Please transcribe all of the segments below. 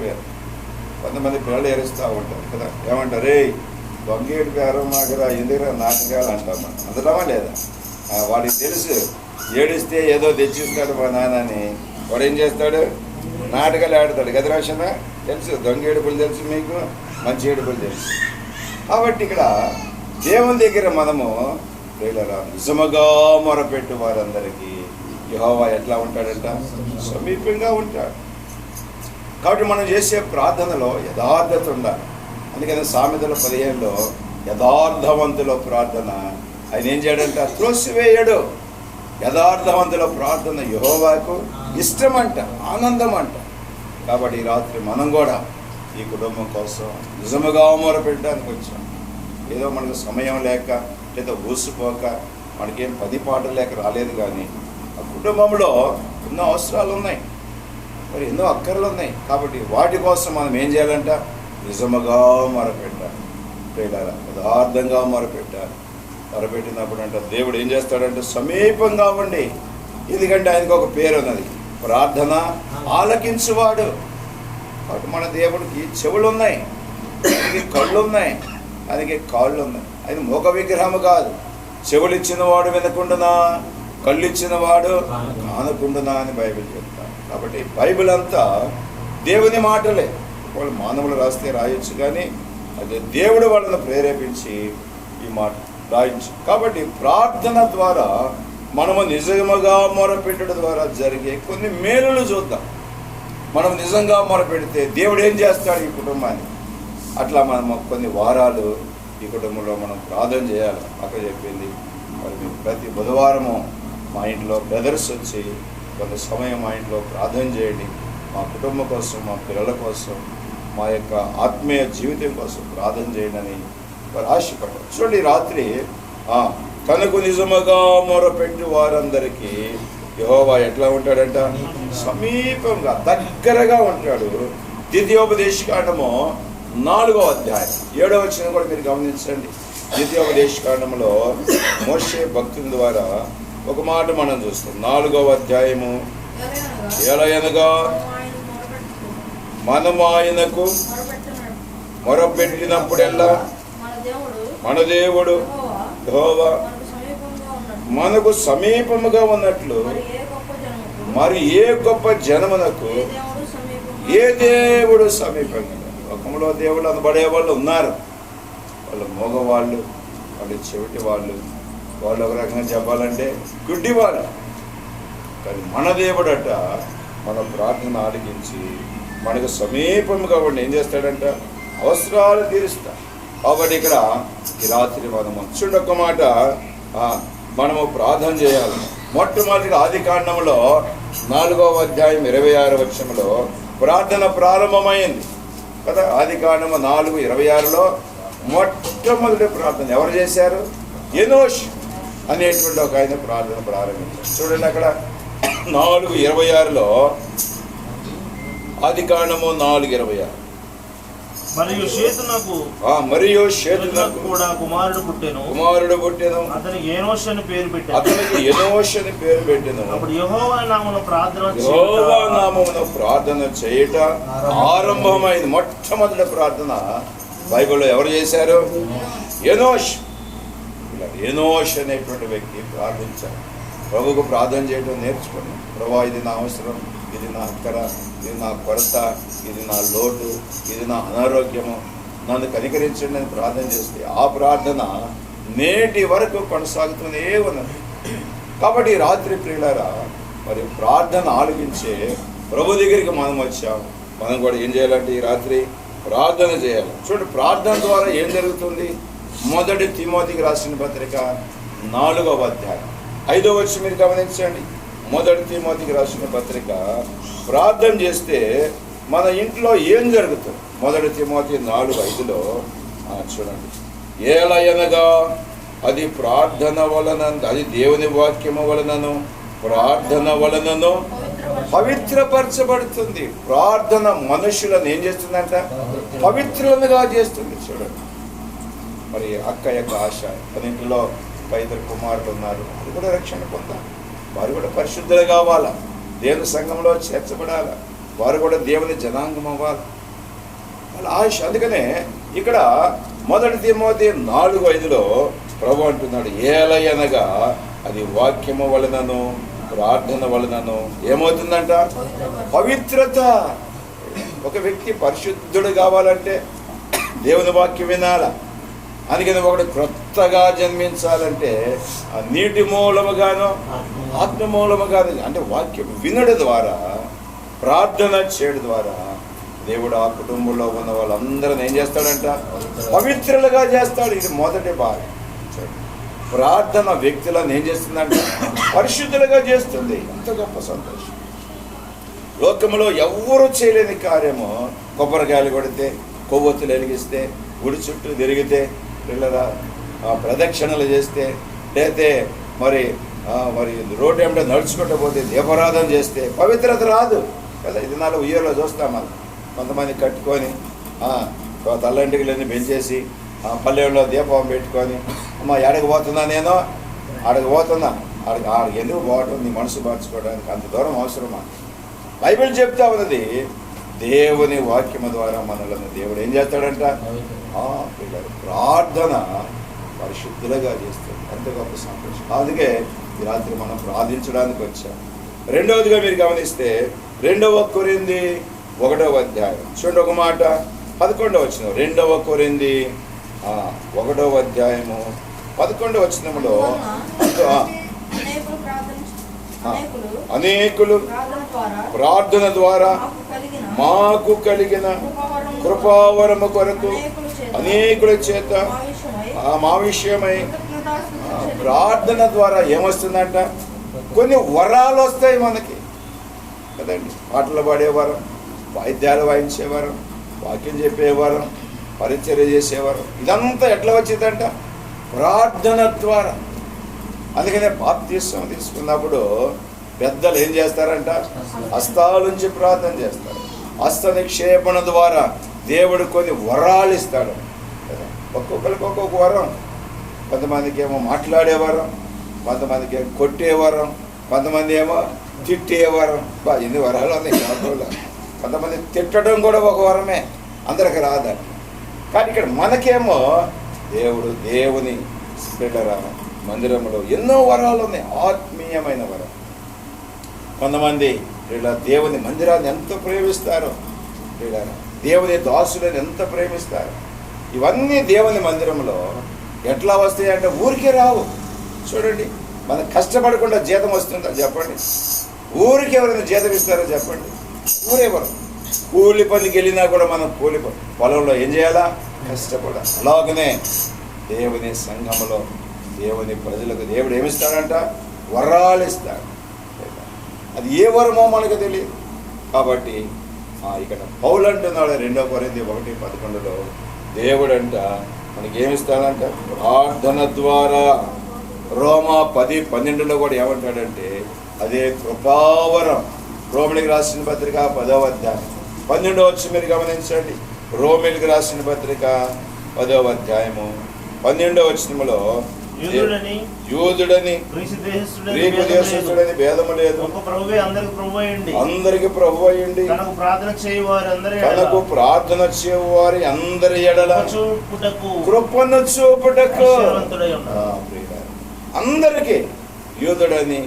వేరు. కొంతమంది పిల్లలు ఏరుస్తూ ఉంటారు కదా, ఏమంటారు, రే దొంగేడు పేరు మాకురా ఎందుకురా నాటకాలు అంటాం మనం, అందుతామా లేదా? వాడికి తెలుసు ఏడిస్తే ఏదో తెచ్చిస్తాడు మా నాన్నని, వాడు ఏం చేస్తాడు, నాటకాలు ఆడతాడు. గది రాసిన తెలుసు, దొంగ ఏడుపులు తెలుసు మీకు, మంచి ఏడుపులు తెలుసు. కాబట్టి ఇక్కడ దేవుని దగ్గర మనము నిజముగా మొరపెట్టు వారందరికీ యెహోవా ఎట్లా ఉంటాడంట, సమీపంగా ఉంటాడు. కాబట్టి మనం చేసే ప్రార్థనలో యథార్థత ఉండాలి. అందుకని సామెతల 15లో యథార్థవంతుల ప్రార్థన ఆయన ఏం చేయడంట, త్రోసివేయడు. యథార్థవంతుల ప్రార్థన యెహోవాకు ఇష్టమంట, ఆనందం అంట. కాబట్టి ఈ రాత్రి మనం కూడా ఈ కుటుంబం కోసం నిజముగా మొరపెట్టడానికి వచ్చాం. ఏదో మనకు సమయం లేక లేదా ఊసిపోక మనకేం పది పాటలు లేక రాలేదు, కానీ ఆ కుటుంబంలో ఎన్నో అవసరాలు ఉన్నాయి, మరి ఎన్నో అక్కర్లు ఉన్నాయి. కాబట్టి వాటి కోసం మనం ఏం చేయాలంట, నిజముగా మొరపెట్టాలి, యథార్థంగా మొరపెట్టాలి. మొరపెట్టినప్పుడు అంట దేవుడు ఏం చేస్తాడంటే సమీపంగా ఉండి, ఎందుకంటే ఆయనకు ఒక పేరు ఉన్నది, ప్రార్థన ఆలకించువాడు. కాబట్టి మన దేవుడికి చెవులు ఉన్నాయి, ఆయనకి కళ్ళు ఉన్నాయి, ఆయనకి కాళ్ళు ఉన్నాయి. ఆయన మూక విగ్రహము కాదు. చెవులు ఇచ్చినవాడు వినకుండానా, కళ్ళు ఇచ్చినవాడు కానకుండానా అని బైబిల్ చెప్తాను. కాబట్టి బైబిల్ అంతా దేవుని మాటలే. వాళ్ళు మానవులు రాస్తే రాయొచ్చు, కానీ అది దేవుడు వాళ్ళని ప్రేరేపించి ఈ మాట రాయించు. కాబట్టి ప్రార్థన ద్వారా మనము నిజముగా మొరపెట్టడం ద్వారా జరిగే కొన్ని మేలులు చూద్దాం. మనం నిజంగా మొరపెడితే దేవుడు ఏం చేస్తాడు ఈ కుటుంబాన్ని. అట్లా మనం కొన్ని వారాలు ఈ కుటుంబంలో మనం ప్రార్థన చేయాలి. అక్క చెప్పింది, మరి మేము ప్రతి బుధవారము మా ఇంట్లో బ్రదర్స్ వచ్చి కొంత సమయం మా ఇంట్లో ప్రార్థన చేయండి. మా కుటుంబం కోసం, మా పిల్లల కోసం, మా యొక్క ఆత్మీయ జీవితం కోసం ప్రార్థన చేయండి అని వారు ఆశపడ్డారు. చూడండి, రాత్రి తనకు నిజముగా మొరపెట్టు వారందరికీ యెహోవా ఎట్లా ఉంటాడంట, సమీపంగా దగ్గరగా ఉంటాడు. ద్వితీయోపదేశకాండము 4వ అధ్యాయం 7వ వచనం కూడా మీరు గమనించండి. ద్వితీయోపదేశకాండంలో మోషే భక్తుల ద్వారా ఒక మాట మనం చూస్తాం. 4వ అధ్యాయము, ఎలయనగా మనము ఆయనకు మొరపెట్టినప్పుడెల్లా మన దేవుడు యెహోవా మనకు సమీపముగా ఉన్నట్లు మరి ఏ గొప్ప జనమునకు ఏ దేవుడు సమీపంగా. లోకంలో దేవుడు అనబడే వాళ్ళు ఉన్నారు, వాళ్ళు మగవాళ్ళు, వాళ్ళు చెవిటి వాళ్ళు, వాళ్ళు ఒక రకంగా చెప్పాలంటే గుడ్డి వాళ్ళు. కానీ మన దేవుడట మన ప్రార్థన ఆలకించి మనకు సమీపంగా ఉండి ఏం చేస్తాడంట, అవసరాలు తీరుస్తా. కాబట్టి ఇక్కడ ఈ రాత్రి మనము చూడండి, ఒక మాట మనము ప్రార్థన చేయాలి. మొట్టమొదటిగా ఆదికాండంలో 4వ అధ్యాయం 26వ వచనంలో ప్రార్థన ప్రారంభమైంది కదా. ఆదికాండము 4:26లో మొట్టమొదటి ప్రార్థన ఎవరు చేశారు, ఎనోష్ అనేటువంటి ఒక ఆయన ప్రార్థన ప్రారంభించారు. చూడండి అక్కడ 4:26లో, ఆదికాండము 4:26, మరియు షేతునకు కూడా కుమారుడు పుట్టెను, అతనికి ఎనోష్ అని పేరు పెట్టెను. అప్పుడు యెహోవా నామమున ప్రార్థన చేయుట ఆరంభమైంది. మొట్టమొదటి ప్రార్థన బైబిల్లో ఎవరు చేశారు, ఎనోష్. ఎనోష్ అనేటువంటి వ్యక్తి ప్రార్థించారు. ప్రభువుకు ప్రార్థన చేయడం నేర్చుకోండి. ప్రభా, ఇది నా అవసరం, ఇది నా అక్కర, ఇది నా కొరత, ఇది నా లోటు, ఇది నా అనారోగ్యము, నన్ను కనికరించండి అని ప్రార్థన చేస్తే ఆ ప్రార్థన నేటి వరకు కొనసాగుతూనే ఉన్నది. కాబట్టి రాత్రి ప్రియులారా, మరి ప్రార్థన ఆలకించే ప్రభు దగ్గరికి మనం వచ్చాం. మనం కూడా ఏం చేయాలంటే ఈ రాత్రి ప్రార్థన చేయాలి. చూడండి, ప్రార్థన ద్వారా ఏం జరుగుతుంది. 1 తిమోతికి రాసిన పత్రిక 4వ అధ్యాయం 5వ వచనం మీరు గమనించండి. 1 తిమోతికి రాసిన పత్రిక, ప్రార్థన చేస్తే మన ఇంట్లో ఏం జరుగుతుంది. 1 తిమోతి 4:5లో చూడండి, ఏలయనగా అది ప్రార్థన వలన, అది దేవుని వాక్యము వలనను ప్రార్థన వలనను పవిత్రపరచబడుతుంది. ప్రార్థన మనుషులను ఏం చేస్తుందంట, పవిత్రులుగా చేస్తుంది. చూడండి, మరి అక్క యొక్క ఆశ, తన ఇంట్లో 5 కుమారులు ఉన్నారు, అది కూడా రక్షణ పొందాలి. వారు కూడా పరిశుద్ధులు కావాలా, దేవుని సంఘంలో చేర్చబడాలా. వారు కూడా దేవుని జనాంగం అవ్వాలి. వాళ్ళ ఆయుష్. అందుకనే ఇక్కడ 1 తిమోతి 4:5 ప్రభు అంటున్నాడు, ఏలయనగా అది వాక్యము వలనను ప్రార్థన వలనను ఏమవుతుందంట? పవిత్రత. ఒక వ్యక్తి పరిశుద్ధుడు కావాలంటే దేవుని వాక్యం వినాల. అందుకని ఒకడు క్రొత్తగా జన్మించాలంటే ఆ నీటి మూలముగాను ఆత్మ మూలముగాను, అంటే వాక్యం వినడం ద్వారా, ప్రార్థన చేయడం ద్వారా దేవుడు ఆ కుటుంబంలో ఉన్న వాళ్ళందరిని ఏం చేస్తాడంట? పవిత్రులుగా చేస్తాడు. ఇది మొదటి భాగం. ప్రార్థన వ్యక్తులను ఏం చేస్తుందంటే పరిశుద్ధులుగా చేస్తుంది. ఎంత గొప్ప సంతోషం. లోకంలో ఎవ్వరూ చేయలేని కార్యము, కొబ్బరికాయలు కొడితే, కొవ్వొత్తులు వెలిగిస్తే, గుడి చుట్టూ తిరిగితే, పిల్లల ప్రదక్షిణలు చేస్తే, లేతే మరి రోడ్డు ఏమిటో నడుచుకుంటూ పోతే, దీపారాధన చేస్తే పవిత్రత రాదు కదా. ఇది 4 ఉయ్యలో చూస్తాం మనం. కొంతమంది కట్టుకొని తల్లంటికలన్నీ పెంచేసి పల్లెల్లో దీపం పెట్టుకొని, అమ్మ ఎడకి పోతున్నా, నేను ఆడకి పోతున్నా, ఆడికి ఎందుకు పోవటం, నీ మనసు మార్చుకోవడానికి అంత దూరం అవసరమా? బైబిల్ చెప్తా ఉన్నది, దేవుని వాక్యము ద్వారా మనలను దేవుడు ఏం చేస్తాడంట? ప్రార్థన పరిశుద్ధులుగా చేస్తాడు. అంత గొప్ప సంతోషం. అందుకే ఈ రాత్రి మనం ప్రార్థించడానికి వచ్చాం. రెండవదిగా మీరు గమనిస్తే 2 కొరింథీ 1వ అధ్యాయం చూడండి, ఒక మాట 11వ వచనం. 2 కొరింథీ 1వ అధ్యాయము 11వ వచనంలో అనేకులు ప్రార్థన ద్వారా మాకు కలిగిన కృపావరము కొరకు అనేకుల చేత మా విషయమై ప్రార్థన ద్వారా ఏమొస్తుందంట? కొన్ని వరాలు వస్తాయి మనకి కదండి. పాటలు పాడేవారు, వాయిద్యాలు వాయించేవారు, వాక్యం చెప్పేవారు, పరిచర్య చేసేవారు. ఇదంతా ఎట్లా వచ్చిందంట? ప్రార్థన ద్వారా. అందుకనే బాప్తిసం తీసుకున్నప్పుడు పెద్దలు ఏం చేస్తారంట? హస్తాల నుంచి ప్రార్థన చేస్తారు. హస్త నిక్షేపణ ద్వారా దేవుడు కొన్ని వరాలు ఇస్తాడు. ఒక్కొక్కరికి ఒక్కొక్క వరం. కొంతమందికి ఏమో మాట్లాడేవారు, కొంతమందికి ఏమో కొట్టేవారు, కొంతమంది ఏమో తిట్టేవారు. ఎన్ని వరాలు ఉన్నాయి కాకుండా. కొంతమంది తిట్టడం కూడా ఒక వరమే, అందరికి రాదంట. కానీ ఇక్కడ మనకేమో దేవుని బిడ్డరా మందిరంలో ఎన్నో వరాలు ఉన్నాయి, ఆత్మీయమైన వరం. కొంతమంది ఇలా దేవుని మందిరాన్ని ఎంత ప్రేమిస్తారో, ఇలా దేవుని దాసులను ఎంత ప్రేమిస్తారు. ఇవన్నీ దేవుని మందిరంలో ఎట్లా వస్తాయంటే ఊరికే రావు. చూడండి, మనం కష్టపడకుండా జీతం వస్తుందా చెప్పండి? ఊరికి ఎవరైనా జీతం ఇస్తారో చెప్పండి? ఊరెవరు? కూలి పనికి వెళ్ళినా కూడా మనం కూలి పొలంలో ఏం చేయాలా? కష్టపడాలి. అలాగనే దేవుని సంఘములో దేవుని ప్రజలకు దేవుడు ఏమిస్తాడంట? వరాలు ఇస్తాడు. అది ఏ వరమో మనకు తెలియదు. కాబట్టి ఇక్కడ పౌలు అంటున్నాడు 2 కొరింథీ 1:11 దేవుడంట మనకి ఏమిస్తాడంట? ప్రార్థన ద్వారా. రోమా 10:12 కూడా ఏమంటాడంటే అదే కృపావరం. రోమిలికి రాసిన పత్రిక 10వ అధ్యాయం 12వ వచనం మీరు గమనించండి. రోమిలికి రాసిన పత్రిక 10వ అధ్యాయము 12వ వచనంలో యూదుడని గ్రీకు దేశస్థుడని భేదము లేదు, అందరికి ప్రభు అయ్యుండి తనకు ప్రార్థన చేయువారి అందరి ఎడల కృపను చూపుటకు. అందరికీ యూదుడని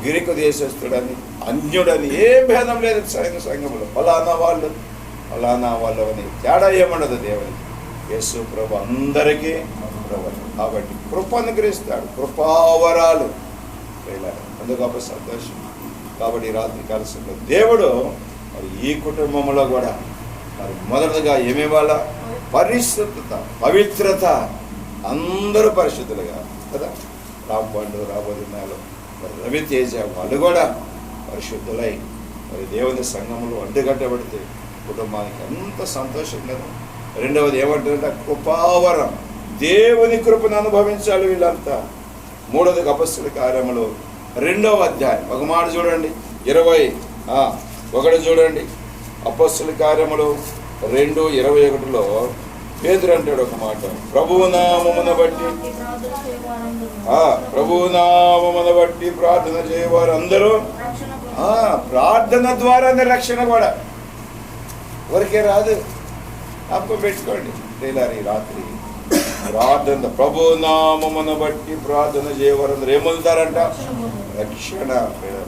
గ్రీకు దేశస్థుడని అన్యుడని ఏ భేదం లేదు సంఘంలో. ఫలానా వాళ్ళు అని తేడా ఏముండదు దేవునికి. యేసు ప్రభు అందరికీ ప్రభు. కాబట్టి కృప అనుగ్రహిస్తాడు, కృపావరాలు. అందుకు గొప్ప సంతోషం. కాబట్టి రాత్రి కాలశంలో దేవుడు మరి ఈ కుటుంబంలో కూడా మరి మొదటగా ఏమివ్వాలా? పరిశుద్ధత, పవిత్రత. అందరూ పరిశుద్ధులుగా కదా. రాంపండు, రాబోతున్నాలు, మరి రవితేజ వాళ్ళు కూడా పరిశుద్ధులై మరి దేవుని సంఘంలో అడ్డుకట్టబడితే కుటుంబానికి ఎంత సంతోషం కదా. రెండవది ఏమంటుందంటే కృపావరం. దేవుని కృపను అనుభవించాలి వీళ్ళంతా. మూడవది అపొస్తలుల కార్యములు 2వ అధ్యాయం ఒక మాట చూడండి, 21 చూడండి. అపొస్తలుల కార్యములు 2:21 పేతురు అంటాడు ఒక మాట, ప్రభువు నామమును బట్టి ప్రార్థన చేయవారు అందరూ ప్రార్థన ద్వారానే రక్షణ కూడా. ఊరికే రాదు, జ్ఞాపకం పెట్టుకోండి. ఈ రాత్రి ప్రార్థన, ప్రభు నామమును బట్టి ప్రార్థన చేయవారందరూ ఏమొందుతారంట? రక్షణ.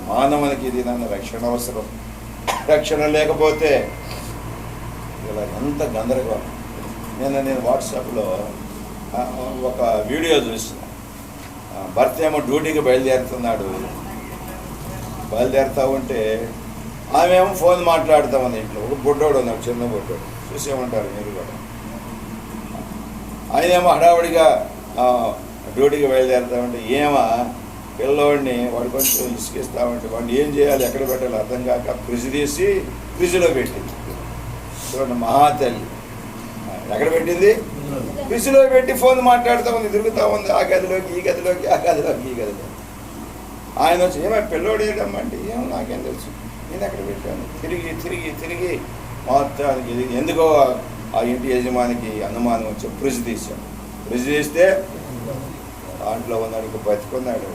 మానవునికి ఇది నన్ను రక్షణ అవసరం. రక్షణ లేకపోతే ఇలా ఎంత గందరగోళం. నేను వాట్సాప్లో ఒక వీడియో చూసిన. భర్త ఏమో డ్యూటీకి బయలుదేరుతున్నాడు. బయలుదేరుతూ ఉంటే ఆమె ఏమో ఫోన్ మాట్లాడుతామని ఇంట్లో. ఒక బొడ్డోడు ఉన్నాడు, చిన్న బొడ్డోడు. చూసేమంటారు మీరు కూడా. ఆయన ఏమో హడావుడిగా డ్యూటీకి బయలుదేరుతామంటే ఏమో పిల్లోడిని వాడు కొంచెం ఇసుకిస్తామంటే వాడిని ఏం చేయాలి, ఎక్కడ పెట్టాలి అర్థం కాక ఫ్రిడ్జ్ తీసి ఫ్రిడ్జ్లో పెట్టింది. చూడండి, మహాతల్లి ఎక్కడ పెట్టింది? ఫ్రిడ్జ్లో పెట్టి ఫోన్ మాట్లాడుతూ ఉంది, తిరుగుతూ ఉంది. ఆ గదిలోకి ఈ గదిలోకి, ఆ గదిలోకి ఈ గదిలోకి. ఆయన వచ్చి ఏమో పిల్లోడు ఏడమ్మంటే ఏమో నాకేం తెలుసు, నేను ఎక్కడ పెట్టాను. తిరిగి తిరిగి తిరిగి మొత్తానికి ఎందుకో ఆ ఇంటి యజమానికి అనుమానం వచ్చి ఫ్రిడ్జ్ తీసాం. ఫ్రిడ్జ్ తీస్తే దాంట్లో ఉన్నాడు, బతికున్నాడు.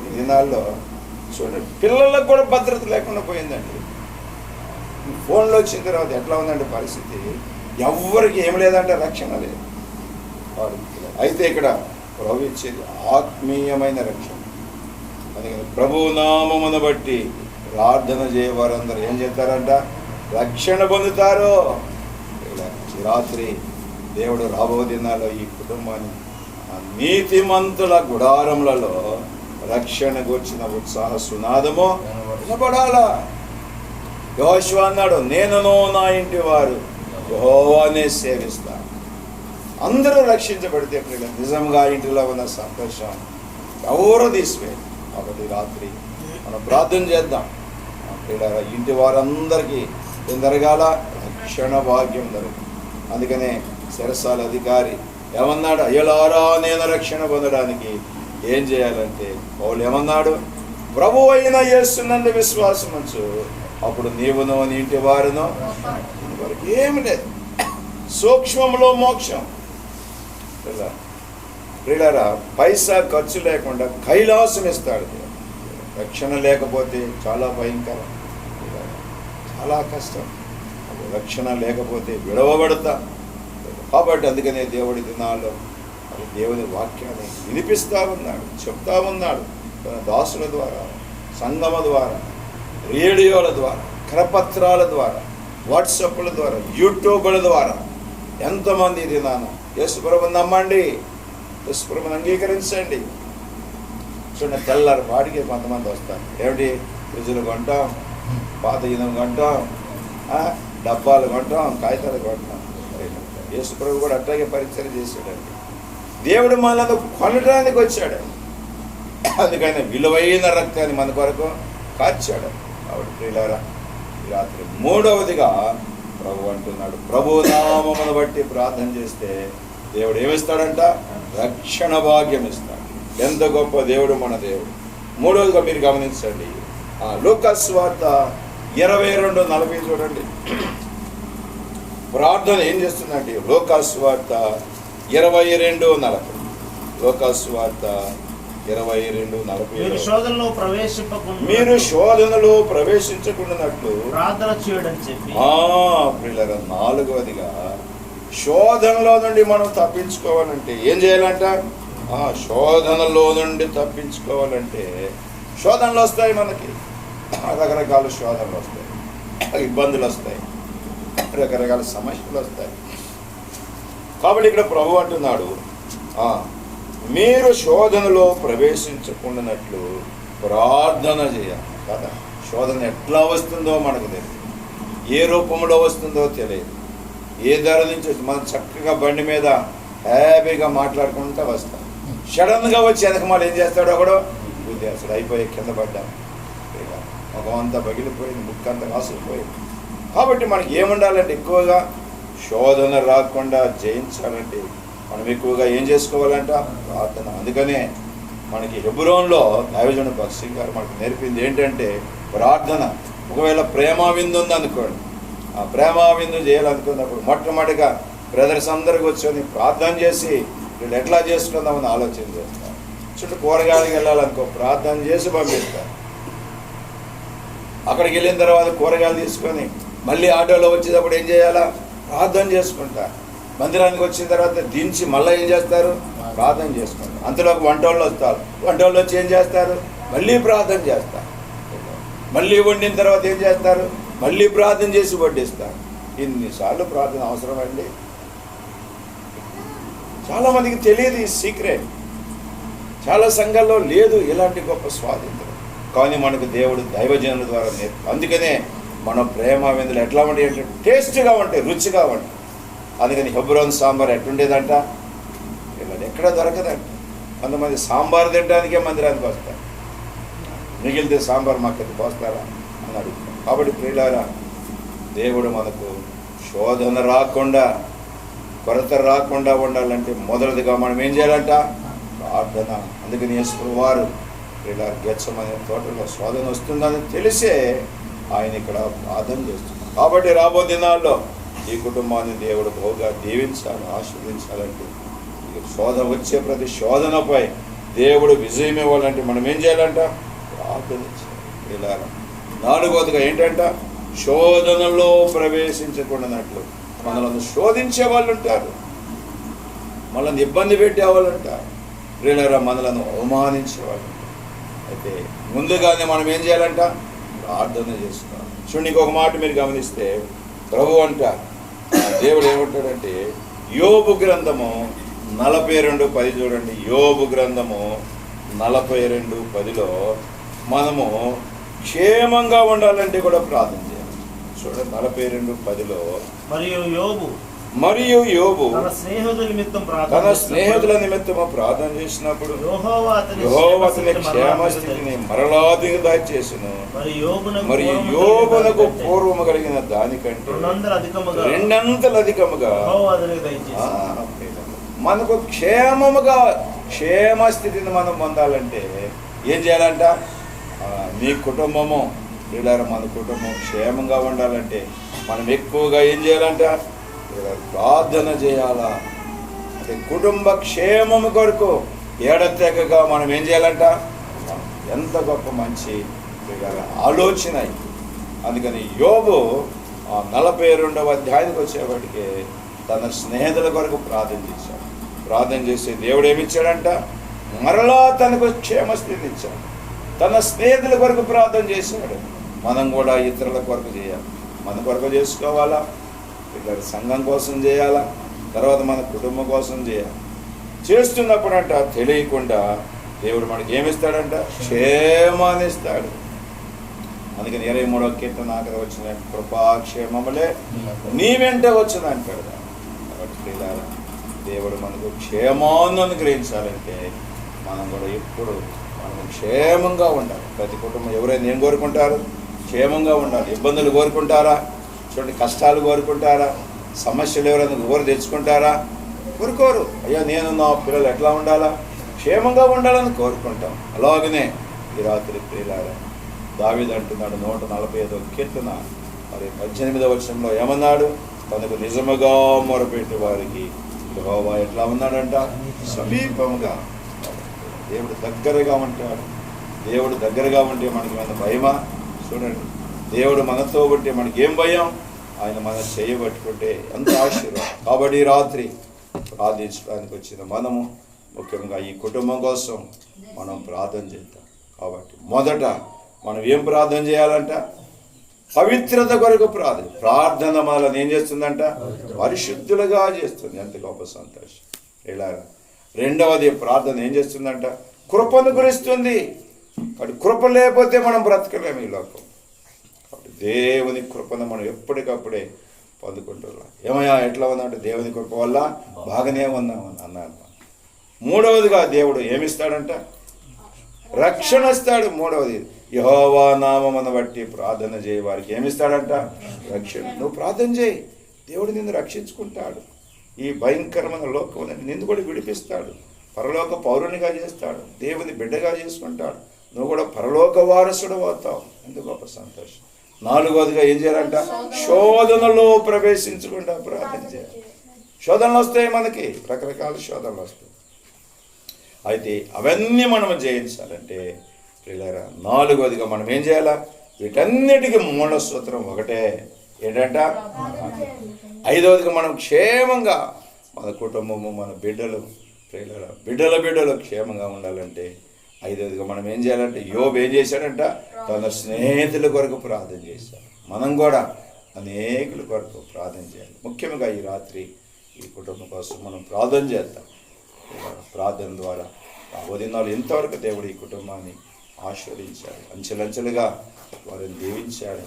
ఈ దినాల్లో చూడండి, పిల్లలకు కూడా భద్రత లేకుండా పోయిందండి. ఫోన్లో వచ్చిన తర్వాత ఎట్లా ఉందంటే పరిస్థితి, ఎవరికి ఏం లేదంటే రక్షణ లేదు. అయితే ఇక్కడ ప్రభు ఇచ్చేది ఆత్మీయమైన రక్షణ. అందుకని ప్రభు నామమును బట్టి ప్రార్థన చేయవారందరూ ఏం చేస్తారంట? రక్షణ పొందుతారు. ఈ రాత్రి దేవుడు రాబో దినాల్లో ఈ కుటుంబాన్ని నీతిమంతుల గుడారములలో రక్షణ గూర్చిన ఉత్సాహ సునాదము వినబడాలా. యెహోషువ అన్నాడు, నేనును నా ఇంటి వారు యెహోవానే సేవిస్తాను. అందరూ రక్షించబడితే నిజంగా ఇంటిలో ఉన్న సంతోషం ఎవరు తీసివేయాలి. కాబట్టి రాత్రి మనం ప్రార్థన చేద్దాం. ఇంటి వారందరికీ ఏం జరగాల? రక్షణ భాగ్యం జరగాలి. అందుకనే శిరసాల అధికారి ఏమన్నాడు? అయ్యలారా నేను రక్షణ పొందడానికి ఏం చేయాలంటే పౌలు ఏమన్నాడు? ప్రభు అయిన యేసునందు విశ్వాసం ఉంచు, అప్పుడు నీవును నీ ఇంటి వారును. వరకు ఏమి లేదు, సూక్ష్మంలో మోక్షం. ప్రియులారా, పైసా ఖర్చు లేకుండా కైలాసం ఇస్తాడు. రక్షణ లేకపోతే చాలా భయంకరం, చాలా కష్టం. రక్షణ లేకపోతే విడవబడతా. కాబట్టి అందుకనే దేవుడి దినాల్లో దేవుని వాక్యాన్ని వినిపిస్తూ ఉన్నాడు, చెప్తా ఉన్నాడు. తన దాసుల ద్వారా, సంగమ ద్వారా, రేడియోల ద్వారా, కరపత్రాల ద్వారా, వాట్సాప్ల ద్వారా, యూట్యూబ్ల ద్వారా ఎంతమంది దినాన యేసుప్రభుని నమ్మండి, యేసుప్రభుని అంగీకరించండి. చూడండి, తెల్లారి వాడికి కొంతమంది వస్తారు. ఏమిటి? ఫ్రిడ్జ్లు కొంటాం, పాత ఇనం కొంటాం, డబ్బాలు కొంటాం, కాగితాలు కొంటాం. యేసుప్రభు కూడా అట్లాగే పరిచయం చేశాడండి. దేవుడు మనల్ని కొనడానికి వచ్చాడు. అందుకని విలువైన రక్తాన్ని మన కొరకు కార్చాడు. కాబట్టి ప్రియులారా, ఈ రాత్రి మూడవదిగా ప్రభు అంటున్నాడు, ప్రభు నామమును బట్టి ప్రార్థన చేస్తే దేవుడు ఏమిస్తాడంట? రక్షణ భాగ్యం ఇస్తాడు. ఎంత గొప్ప దేవుడు మన దేవుడు. మూడవదిగా మీరు గమనించండి, లూకాసు సువార్త 22:40 చూడండి. ప్రార్థన ఏం చేస్తుందండి? లూకాసు సువార్త 22:40. లూకాసు సువార్త 22:40. మీరు శోధనలో ప్రవేశించకుండానట్లు ప్రార్థన చేయడని చెప్పి. ప్రియులారా, నాలుగవదిగా శోధనలో నుండి మనం తప్పించుకోవాలంటే ఏం చేయాలంట? శోధనలో నుండి తప్పించుకోవాలంటే శోధనలు వస్తాయి, మనకి రకరకాల శోధనలు వస్తాయి, ఇబ్బందులు వస్తాయి, రకరకాల సమస్యలు వస్తాయి. కాబట్టి ఇక్కడ ప్రభు అంటున్నాడు, మీరు శోధనలో ప్రవేశించకుండానట్లు ప్రార్థన చేయాలి కదా. శోధన ఎట్లా వస్తుందో మనకు తెలియదు, ఏ రూపంలో వస్తుందో తెలియదు, ఏ ధర నుంచి మనం చక్కగా బండి మీద హ్యాపీగా మాట్లాడుకుంటూ వస్తాం. సడన్గా వచ్చి వెనక మళ్ళీ ఏం చేస్తాడు? ఒకడు ఉద్దేశాడు, అయిపోయి కింద పడ్డాం, ముఖమంతా పగిలిపోయింది, ముక్కంతా కాసుకుపోయింది. కాబట్టి మనకి ఏముండాలంటే ఎక్కువగా శోధన రాకుండా జయించాలంటే మనం ఎక్కువగా ఏం చేసుకోవాలంట? ప్రార్థన. అందుకనే మనకి హెబ్రోన్లో దైవజనుడు భక్సింగ్ గారు మనకు నేర్పింది ఏంటంటే ప్రార్థన. ఒకవేళ ప్రేమ విందు ఉందనుకోండి, ఆ ప్రేమ విందు చేయాలనుకున్నప్పుడు మొట్టమొదటిగా బ్రదర్స్ అందరికి వచ్చి ప్రార్థన చేసి వీళ్ళు ఎట్లా చేసుకుందామని ఆలోచన చేస్తారు. చుట్టూ కూరగాయలకు వెళ్ళాలనుకో, ప్రార్థన చేసి పంపిస్తారు. అక్కడికి వెళ్ళిన తర్వాత కూరగాయలు తీసుకొని మళ్ళీ ఆటోలో వచ్చేటప్పుడు ఏం చేయాలా? ప్రార్థన చేసుకుంటారు. మందిరానికి వచ్చిన తర్వాత దించి మళ్ళీ ఏం చేస్తారు? ప్రార్థన చేసుకుంటారు. అంతలోకి వంటోళ్ళు వస్తారు. వంటోళ్ళు వచ్చి ఏం చేస్తారు? మళ్ళీ ప్రార్థన చేస్తారు. మళ్ళీ వండిన తర్వాత ఏం చేస్తారు? మళ్ళీ ప్రార్థన చేసి వడ్డిస్తారు. ఇన్నిసార్లు ప్రార్థన అవసరమండి? చాలామందికి తెలియదు ఈ సీక్రెట్. చాలా సంఘాల్లో లేదు ఇలాంటి గొప్ప స్వాతంత్రం. కానీ మనకు దేవుడు దైవజనుల ద్వారా నేర్పు. అందుకనే మన ప్రేమ విందులు ఎట్లా ఉంటాయి అంటే టేస్ట్గా ఉంటాయి, రుచిగా ఉంటాయి. అందుకని హెబ్రోన్ సాంబార్ ఎట్లుండేదంట? ఇలా ఎక్కడ దొరకదంట. కొంతమంది సాంబార్ తినడానికే మందిరానికి వస్తారు. మిగిలితే సాంబార్ మాకు అది పోస్తారా అని అడుగుతాం. కాబట్టి ప్రియులారా, దేవుడు మనకు శోధన రాకుండా, కొరత రాకుండా ఉండాలంటే మొదటిదిగా మనం ఏం చేయాలంట? ప్రార్థన. అందుకని యేసు వారు ప్రియులారా గెత్సెమనే తోటలో శోధన వస్తుందని తెలిసే ఆయన ఇక్కడ ప్రార్థన చేస్తున్నారు. కాబట్టి రాబో దినాల్లో ఈ కుటుంబాన్ని దేవుడు బహుగా దీవించాలి, ఆశీర్వదించాలంటే శోధన వచ్చే ప్రతి శోధనపై దేవుడు విజయం ఇవ్వాలంటే మనం ఏం చేయాలంట? ప్రార్థన చేయాలి. ఇలా నాలుగవదిగా ఏంటంట? శోధనలో ప్రవేశించకుండానట్లు. మనల్ని శోధించే వాళ్ళు ఉంటారు, మనల్ని ఇబ్బంది పెట్టే వాళ్ళు ఉంటారు, ప్రియులారా మనలను అవమానించే వాళ్ళు ఉంటారు. అయితే ముందుగానే మనం ఏం చేయాలంట? ప్రార్థన చేసుకోవాలి. చూడండి, ఇంకొక మాట మీరు గమనిస్తే ప్రభు అంటారు, దేవుడు ఏమంటాడంటే యోబు గ్రంథము 42:10 చూడండి. యోబు గ్రంథము 42:10లో మనము క్షేమంగా ఉండాలంటే కూడా ప్రార్థన చేయాలి. చూడండి 42:10లో మరియు యోబు తన స్నేహితుల నిమిత్తము ప్రార్థన చేసినప్పుడు యెహోవా అతని క్షేమస్థితిని మరలా దయచేసెను. మరియు యోబునకు పూర్వము కలిగిన దానికంటే 2 అధికముగా మనకు క్షేమస్థితిని మనం పొందాలంటే ఏం చేయాలంట? మీ కుటుంబము పిల్లలు, మన కుటుంబం క్షేమంగా ఉండాలంటే మనం ఎక్కువగా ఏం చేయాలంట? ప్రార్థన చేయాలా. అంటే కుటుంబ క్షేమము కొరకు ఏడతెగగా మనం ఏం చేయాలంట? ఎంత గొప్ప మంచి ఆలోచన. అందుకని యోబు 42వ అధ్యాయానికి వచ్చేవాడికి తన స్నేహితుల కొరకు ప్రార్థన చేశాడు. ప్రార్థన చేసి దేవుడు ఏమిచ్చాడంట? మరలా తనకు క్షేమస్థితిని ఇచ్చాడు. తన స్నేహితుల కొరకు ప్రార్థన చేశాడు. మనం కూడా ఇతరుల కొరకు చేయాలి. మన కొరకు చేసుకోవాలా, ఇతర సంఘం కోసం చేయాలా, తర్వాత మన కుటుంబం కోసం చేయాలి. చేస్తున్నప్పుడు అంట తెలియకుండా దేవుడు మనకి ఏమిస్తాడంట? క్షేమాన్ని ఇస్తాడు. అందుకని 23వ కీర్తన ఆఖరి వచ్చిన కృపాక్షేమములే నీ వెంట వచ్చింది అంటాడు. కాబట్టి దేవుడు మనకు క్షేమాన్ని అనుగ్రహించాలంటే మనం కూడా ఎప్పుడు మనం క్షేమంగా ఉండాలి. ప్రతి కుటుంబం ఎవరైనా ఏం కోరుకుంటారు? క్షేమంగా ఉండాలి. ఇబ్బందులు కోరుకుంటారా? చూడండి, కష్టాలు కోరుకుంటారా? సమస్యలు ఎవరైనా కోరి తెచ్చుకుంటారా? కోరుకోరు. అయ్యా నేను నా పిల్లలు ఎట్లా ఉండాలా? క్షేమంగా ఉండాలని కోరుకుంటాం. అలాగనే ఈ రాత్రి ప్రియులారా దావీదు అంటున్నాడు 145వ కీర్తన మరి 18వ వచనంలో ఏమన్నాడు? తనకు నిజముగా మొరపెట్టే వారికి యెహోవా ఎట్లా ఉన్నాడంట? సమీపముగా. దేవుడు దగ్గరగా ఉంటాడు. దేవుడు దగ్గరగా ఉంటే మనకి మన భయమా? చూడండి, దేవుడు మనతో ఉంటే మనకి ఏం భయం? ఆయన మన చేయబట్టుకుంటే ఎంత ఆశీర్వాదం. కాబట్టి రాత్రి ప్రార్థించడానికి వచ్చిన మనము ముఖ్యంగా ఈ కుటుంబం కోసం మనం ప్రార్థన చేద్దాం. కాబట్టి మొదట మనం ఏం ప్రార్థన చేయాలంట? పవిత్రత కొరకు ప్రార్థన మనల్ని ఏం చేస్తుందంట? పరిశుద్ధులుగా చేస్తుంది. ఎంత గొప్ప సంతోషం. ఇలా రెండవది ప్రార్థన ఏం చేస్తుందంట? కృపను గురిస్తుంది. కాబట్టి కృప లేకపోతే మనం బ్రతకలేము ఈ లోకం. కాబట్టి దేవుని కృపను మనం ఎప్పటికప్పుడే పొందుకుంటున్నాం. ఏమయ్యా ఎట్లా ఉందంటే దేవుని కృప వల్ల బాగానే ఉన్నామని అన్నాను. మూడవదిగా దేవుడు ఏమిస్తాడంట? రక్షణ ఇస్తాడు. మూడవది యెహోవా నామమును బట్టి ప్రార్థన చేయ వారికి ఏమిస్తాడంట? రక్షణ. నువ్వు ప్రార్థన చేయి, దేవుడు నిన్ను రక్షించుకుంటాడు. ఈ భయంకరమైన లోకం నిన్ను కూడా విడిపిస్తాడు. పరలోక పౌరునిగా చేస్తాడు. దేవుని బిడ్డగా చేసుకుంటాడు. నువ్వు కూడా పరలోక వారసుడు అవుతావు. ఎంత గొప్ప సంతోషం. నాలుగవదిగా ఏం చేయాలంట? శోధనలో ప్రవేశించకుండా ప్రార్థన చేయాలి. శోధనలు వస్తాయి, మనకి రకరకాల శోధనలు వస్తాయి. అయితే అవన్నీ మనం జయించాలంటే ప్రియులారా నాలుగవదిగా మనం ఏం చేయాలా? వీటన్నిటికీ మూల సూత్రం ఒకటే, ఏంటంట? ఐదవదిగా మనం క్షేమంగా మన కుటుంబము, మన బిడ్డలు, బిడ్డల క్షేమంగా ఉండాలంటే ఐదవదిగా మనం ఏం చేయాలంటే, యోబు ఏం చేశాడంట? తన స్నేహితుల కొరకు ప్రార్థన చేశాడు. మనం కూడా అనేకుల కొరకు ప్రార్థన చేయాలి. ముఖ్యంగా ఈ రాత్రి ఈ కుటుంబం కోసం మనం ప్రార్థన చేద్దాం. ప్రార్థన ద్వారా దినాలు ఇంతవరకు దేవుడు ఈ కుటుంబాన్ని ఆశీర్వదించాడు, అంచెలంచెలుగా వారిని దీవించాడు,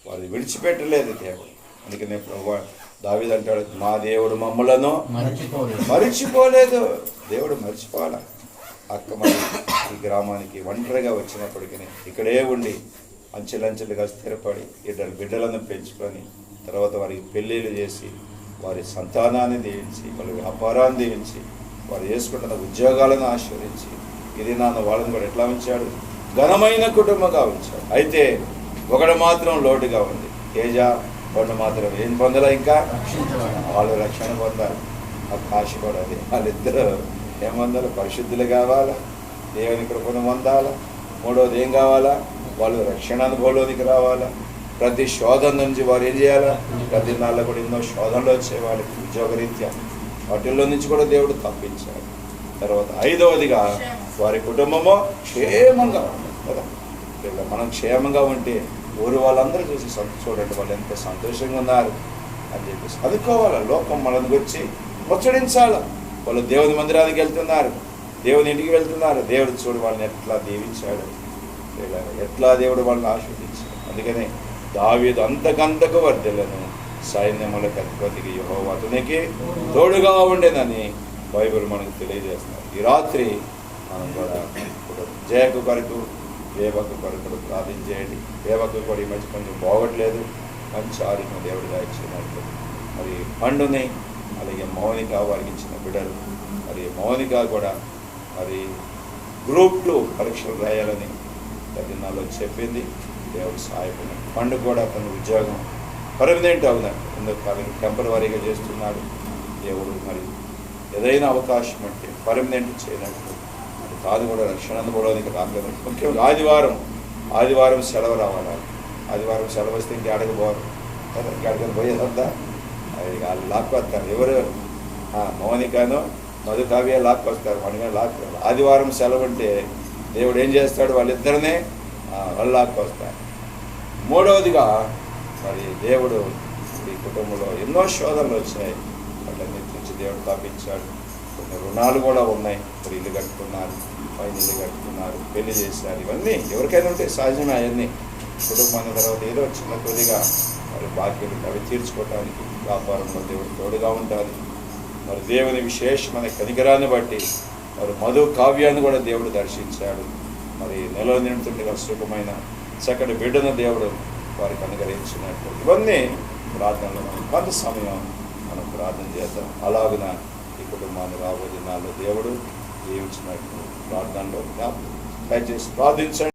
వారిని విడిచిపెట్టలేదు దేవుడు. అందుకనే ప్రభువా దావీదు అంటాడు, మా దేవుడు మమ్మలను మరిచిపోలేదు. దేవుడు మర్చిపోవాలా. అక్క మరి ఈ గ్రామానికి ఒంటరిగా వచ్చినప్పటికీ ఇక్కడే ఉండి అంచెలంచెలుగా స్థిరపడి బిడ్డలను పెంచుకొని తర్వాత వారికి పెళ్ళిళ్ళు చేసి వారి సంతానాన్ని దీవించి వాళ్ళ వ్యాపారాన్ని దీవించి వారు చేసుకుంటున్న ఉద్యోగాలను ఆశీర్వదించి ఇది నాన్న వాళ్ళని కూడా ఎట్లా ఉంచాడు? ఘనమైన కుటుంబంగా ఉంచాడు. అయితే ఒకడు మాత్రం లోటుగా ఉంది. తేజ వాళ్ళు మాత్రం ఏం పొందాలా? ఇంకా వాళ్ళు రక్షణ పొందాలి. ఆ ఆశ కూడా అది. వాళ్ళిద్దరూ ఏం పొందాలి? పరిశుద్ధులు కావాలా, దేవుని కృపను పొందాలా. మూడవది ఏం కావాలా? వాళ్ళు రక్షణ అనుభవంలోనికి రావాలా. ప్రతి శోధన నుంచి వారు ఏం చేయాలా? ప్రతి నాళ్ళు కూడా ఎన్నో శోధనలు వచ్చే వాళ్ళకి ఉద్యోగరీత్యా వాటిల్లో నుంచి కూడా దేవుడు తప్పించాడు. తర్వాత ఐదవదిగా వారి కుటుంబము క్షేమంగా ఉండాలి కదా. మనం క్షేమంగా ఉంటే ఊరు వాళ్ళందరూ చూసి చూడండి వాళ్ళు ఎంత సంతోషంగా ఉన్నారు అని చెప్పేసి అనుకోవాలి. లోకం మనల్ని వచ్చి ముచ్చడించాలి. వాళ్ళు దేవుని మందిరానికి వెళ్తున్నారు, దేవుని ఇంటికి వెళ్తున్నారు. దేవుడు చూడు వాళ్ళని ఎట్లా దీవించాడు, ఎట్లా దేవుడు వాళ్ళని ఆశీర్వదించాడు. అందుకనే దావీదు అంతకంతకు వర్ధిల్లను, సైన్యములకు అధిపతికి యెహోవా అతనికి తోడుగా ఉండేనని బైబిల్ మనకు తెలియజేస్తారు. ఈ రాత్రి మనం కూడా జయకు కొరకు, వేవకు కొరకు ప్రార్థించేయండి. వేవకు కూడా ఈ మధ్య కొంచెం బాగోట్లేదు, మంచి ఆరోగ్యం దేవుడిగా ఇచ్చినట్లు. మరి పండుని అలాగే మౌనిక వారికి ఇచ్చిన బిడ్డలు, మరి మౌనిక కూడా మరి గ్రూప్ 2 పరీక్షలు రాయాలని తగినాల్లో చెప్పింది. దేవుడు సహాయపడి పండు కూడా తన ఉద్యోగం పర్మనెంట్ అవునాడు, ఎందుకు టెంపరవరీగా చేస్తున్నాడు. దేవుడు మరి ఏదైనా అవకాశం అంటే పర్మనెంట్ చేయనట్లు. అది కాదు కూడా రక్షణ అందుకోవడానికి రాలేదు. ముఖ్యంగా ఆదివారం సెలవు రావాలి. ఆదివారం సెలవు వస్తే ఇంక అడగబోరు, ఇంకెడగని పోయేదంతా అది వాళ్ళు లాక్కొస్తారు. ఎవరు? మౌనికను మధుకావ్య లాక్కొస్తారు, మనమే లాక్కొస్తారు. ఆదివారం సెలవు అంటే దేవుడు ఏం చేస్తాడు? వాళ్ళిద్దరినే వాళ్ళు లాక్కొస్తారు. మూడవదిగా మరి దేవుడు ఈ కుటుంబంలో ఎన్నో శోధనలు వచ్చాయి, వాటన్నిటి నుంచి దేవుడు తప్పించాడు. కొన్ని రుణాలు కూడా ఉన్నాయి. మరి ఇల్లు కట్టుకున్నారు, పైన ఇల్లు కట్టుకున్నారు, పెళ్లి చేశారు. ఇవన్నీ ఎవరికైనా ఉంటే సహజమే. అవన్నీ కుటుంబాన్ని తర్వాత ఏదో చిన్న కొద్దిగా మరి బాధ్యతలు అవి తీర్చుకోవటానికి వ్యాపారంలో దేవుడు తోడుగా ఉంటారు. మరి దేవుని విశేషమైన కనికరాన్ని బట్టి మరి మధు కావ్యాన్ని కూడా దేవుడు దర్శించాడు. మరి నెల నిండుతుండగా సుఖమైన చక్కటి బిడ్డను దేవుడు వారికి అనుగ్రహించినట్లు. ఇవన్నీ ప్రార్థనలో మనం కొంత సమయం మనం ప్రార్థన చేద్దాం. అలాగున ఈ కుటుంబాన్ని రాబోయే దినాల్లో దేవుడు దీవించినట్లు ప్రార్థనలో దయచేసి ప్రార్థించండి.